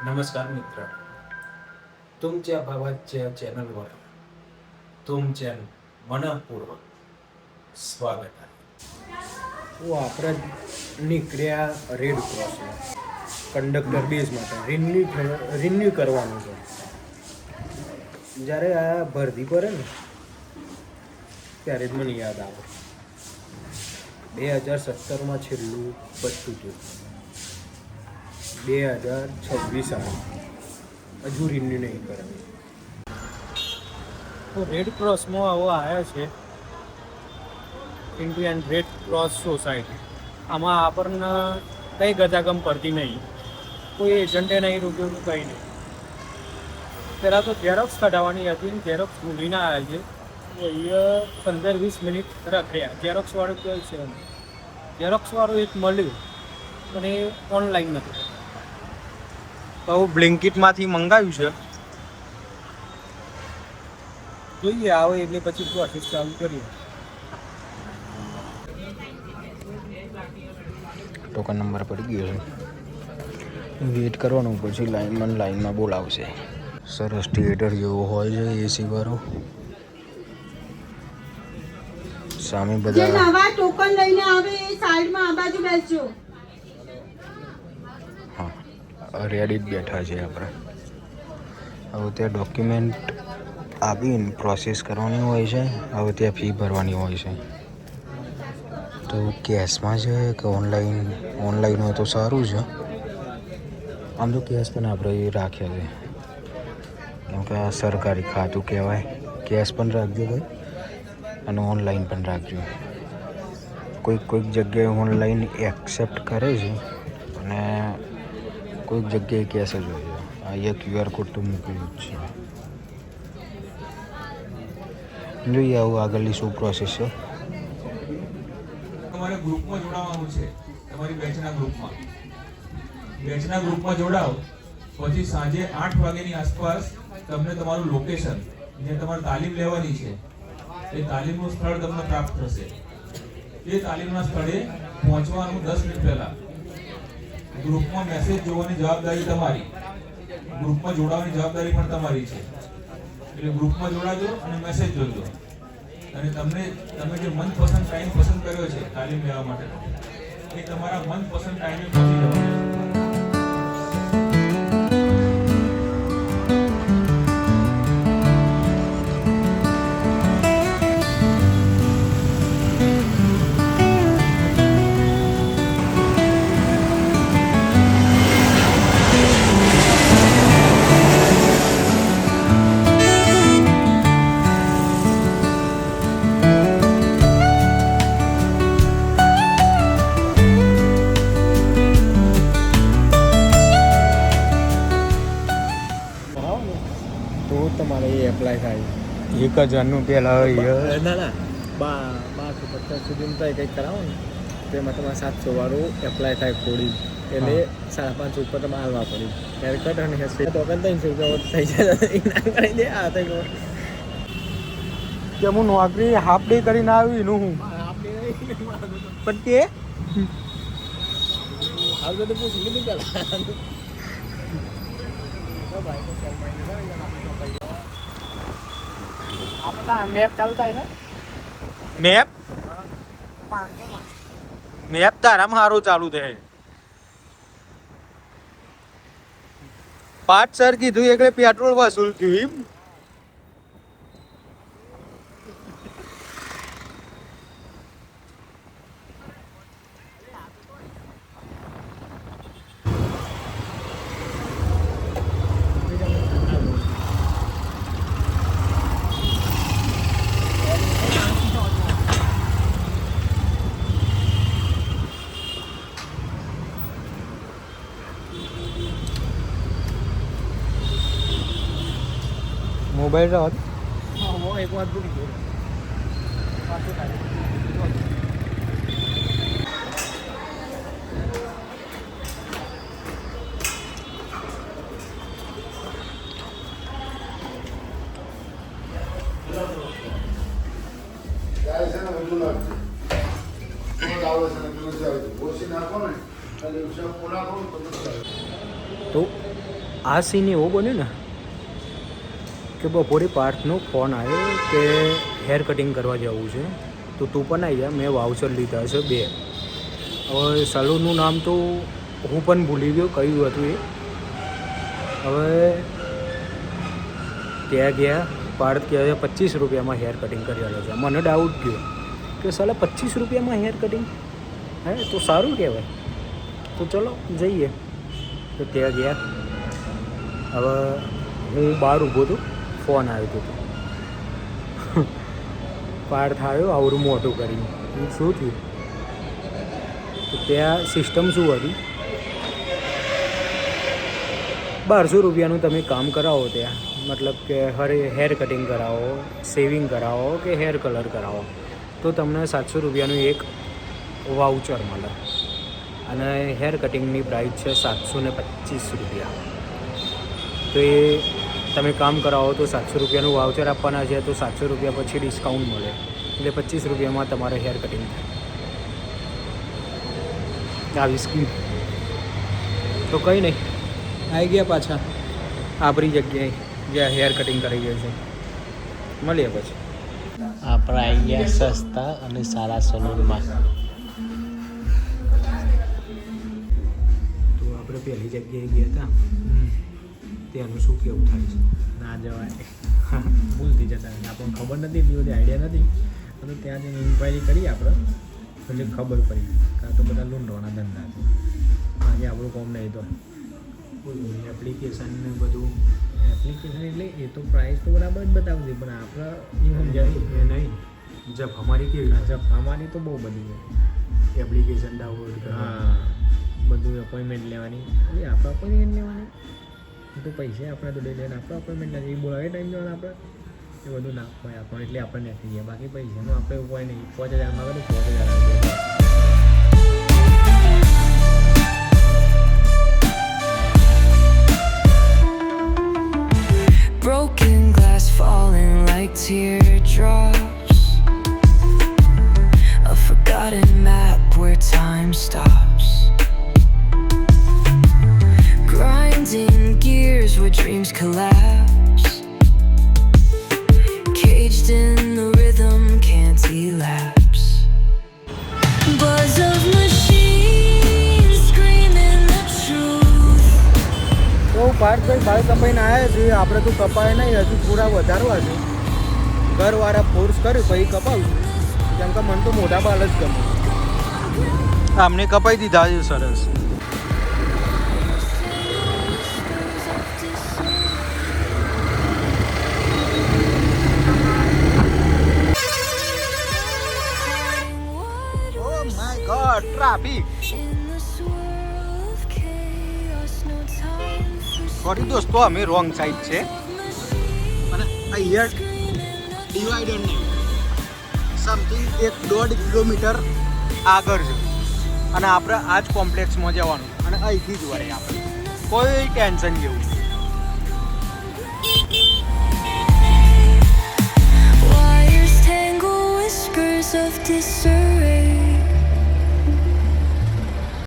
नमस्कार मित्र, तुमच्या भावाच्या चॅनलवर तुमच्या मनपूर्वक स्वागत आहे. આપણે નીકળ્યા રેડ ક્રોસમાં કંડક્ટર બેઝ માટે રિન્યુ કરવાનું છે. જ્યારે આ ભરતી પડે ને ત્યારે જ મને યાદ આવે 2017માં છેલ્લું પત્તું હતું. 2026 આવે હજુ રિન્યુ નહીં કરાવ્યું. તો રેડ ક્રોસમાં આવો આવ્યા છે ઇન્ડિયન રેડ ક્રોસ સોસાયટી. આમાં આપણને કંઈ ગજાગમ પડતી નહીં, કોઈ એજન્ટે નહીં રૂપિયું કંઈ નહીં. પહેલાં તો ઝેરોક્સ કઢાવવાની હતી ને ઝેરોક્સ ભૂલીને આવ્યા છે. તો અહીંયા 15-20 મિનિટ રખડ્યા. ઝેરોક્સવાળું કહે છે, ઝેરોક્સવાળું એક મળ્યું પણ એ ઓનલાઈન નથી. તો હું બ્લિંકિટમાંથી મંગાવ્યું છે. જોઈએ આવે એટલે પછી પ્રોસેસ ચાલુ કરીએ. ટોકન નંબર પડી ગયો છે, વેઇટ કરવાનું. પછી લાઈનમાં બોલાવશે. સરસ થિયેટર જેવો હોય છે, એસી વાળો. સામે જે બધા નવા ટોકન લઈને આવે એ સાઈડમાં આ બાજુ બેસજો. હા રેડી જ બેઠા છે આપણે. હવે ત્યાં ડોક્યુમેન્ટ આપીને પ્રોસેસ કરવાની હોય છે. હવે ત્યાં ફી ભરવાની હોય છે. તો કેશમાં છે કે ઓનલાઈન હોય તો સારું છે. આમ તો કેશ પણ આપણે રાખ્યા છે, કેમ કે આ સરકારી ખાતું કહેવાય. કેશ પણ રાખજો ભાઈ, અને ઓનલાઈન પણ રાખજો. કોઈક જગ્યાએ ઓનલાઈન એક્સેપ્ટ કરે છે અને કોઈક જગ્યાએ કેશ જ હોય છે. અહીંયા QR કોડ તો મૂકેલું જ છે. જોઈએ આવું આગળની શું પ્રોસેસ છે. તમારે ગ્રુપમાં જોડાવાનું છે. તમારી બેચના ગ્રુપમાં જોડાઓ. પછી સાંજે 8 વાગ્યાની આસપાસ તમને તમારું લોકેશન, જે તમારે તાલીમ લેવાની છે, એ તાલીમનું સ્થળ તમને પ્રાપ્ત થશે. એ તાલીમના સ્થળે પહોંચવાનું 10 મિનિટ પહેલા. ગ્રુપમાં મેસેજ જોવાની જવાબદારી તમારી, ગ્રુપમાં જોડાવાની જવાબદારી પણ તમારી છે. એટલે ગ્રુપમાં જોડાજો અને મેસેજ જોજો. અને તમે જે મનપસંદ ટાઈમ પસંદ કર્યો છે તાલીમ લેવા માટે, એ તમારા મનપસંદ ટાઈમે પહોંચી જવાનું. તો તમારે એ એપ્લાય થાય. 1000નું પહેલાં ના 1250 સુધીનું થાય કંઈક કરાવો ને, તેમાં તમારે 700 વાળું એપ્લાય થાય કોડી. એટલે 550 ઉપર તમે હાલવા પડી. હેરકટ અને હેરસ્ટાઈલ ટોકન 300 રૂપિયા થઈ જાય. ના કરી દે આ થઈ ગયો કે હું નોકરી હાફ ડે કરીને આવ્યું એનું હું પણ તે હાલ તો પૂછી લીધું પેલા. મેપ ચાલુ થાય ને, મેપ તારામાં સારું ચાલુ થાય. પાંચ સર કીધું એટલે પેટ્રોલ વસૂલ થયું એમ. મોબાઈલ રાત એક વાત ભૂલી ગયો. તો આ સીન એવો બન્યો ને કે બપોરે પાર્થનો ફોન આવ્યો કે હેર કટિંગ કરવા જવું છે તો તું પણ આવી જા. મેં વાઉચર લીધા છે 2. હવે સલૂનનું નામ તો હું પણ ભૂલી ગયો કયું હતું એ. હવે ત્યાં ગયા. પાર્થ કહે 25 રૂપિયામાં હેર કટિંગ કરી આલો છે. મને ડાઉટ ગયો કે સાલા 25 રૂપિયામાં હેર કટિંગ હે તો સારું કહેવાય. તો ચલો જઈએ. તો ત્યાં ગયા. હવે હું બહાર ઊભો હતો, ફોન આવ્યો હતો. પાર્થ આવ્યો આવડું મોટું કરીને. હું શું થયું? તો ત્યાં સિસ્ટમ શું હતી, 1200 રૂપિયાનું તમે કામ કરાવો ત્યાં, મતલબ કે હેર કટિંગ કરાવો, શેવિંગ કરાવો કે હેર કલર કરાવો તો તમને 700 રૂપિયાનું એક વાઉચર મળે. અને હેર કટિંગની પ્રાઇસ છે 725 રૂપિયા. તો એ તમે કામ કરાવો તો 700 રૂપિયાનું વાઉચર આપવાના છે, તો 700 રૂપિયા પછી ડિસ્કાઉન્ટ મળે, એટલે 25 રૂપિયામાં તમારે હેર કટિંગ થાય. આવી સ્કીમ. તો કંઈ નહીં, આવી ગયા પાછા આપણી જગ્યાએ જ્યાં હેર કટિંગ કરી ગયા છે. મળીએ પછી. આપણે આવી ગયા સસ્તા અને સારા સલૂનમાં. તો આપણે પહેલી જગ્યાએ ગયા હતા, ત્યાંનું શું કેવું થાય છે? ના જવાય, ભૂલથી જતા રહે. આપણને ખબર નથી, એટલી બધી આઈડિયા નથી. તો ત્યાં જઈને ઇન્ક્વાયરી કરી આપણે, એટલે ખબર પડી કે આ તો બધા લૂંટવાના ધંધા છે. આજે આપણું કોમ નહીં તો એપ્લિકેશન ને બધું. એપ્લિકેશન એટલે એ તો પ્રાઇસ તો બરાબર જ બતાવતી, પણ આપણે એવું સમજાય એ નહીં, જબ અમારી કેવી જબ અમારી તો બહુ બધી છે. એપ્લિકેશન ડાઉનલોડ કરવા. હા, બધું અપોઇન્ટમેન્ટ લેવાની, એટલે આપણે અપોઇન્ટમેન્ટ લેવાની તો પૈસા આપણે તો લઈ લઈને આપણે અપોઇન્ટમેન્ટ લેવાની, એ બોલાવે ટાઈમ જવાનું આપણે એ બધું ના હોય આપણને, એટલે આપણને નથી ગયા. બાકી પૈસાનું આપણે ઉપાય નહીં. 5000 માગે તો 5000 આવી જાય. Broken glass falling like teardrops. A forgotten map where time stops. Grinding gears where dreams collapse. Caged in the rhythm, can't elapse. Buzz of machines screaming the truth. તો પાર્થભાઈ બાલ કપાઈને આવ્યા છીએ. આપણે તો કપાય નહીં, હજુ થોડા વધારવા છે. ઘરવાળા ફોર્સ કર્યું પછી કપાવશું, કેમ કે મને તો મોટા બાલ જ ગમે. આમને કપાઈ દીધા છે સરસ. Oh my God, traffic. Sorry દોસ્તો, અમે રોંગ સાઈડ છે અને અહીંયા ડિવાઈડર નહીં, સમથિંગ 1.5 કિલોમીટર આગળ છે અને આપણે આ જ કોમ્પ્લેક્સમાં જવાનું અને અહીંથી જ વળે. આપણે કોઈ ટેન્શન જેવું. Wires tangle whispers of disarray.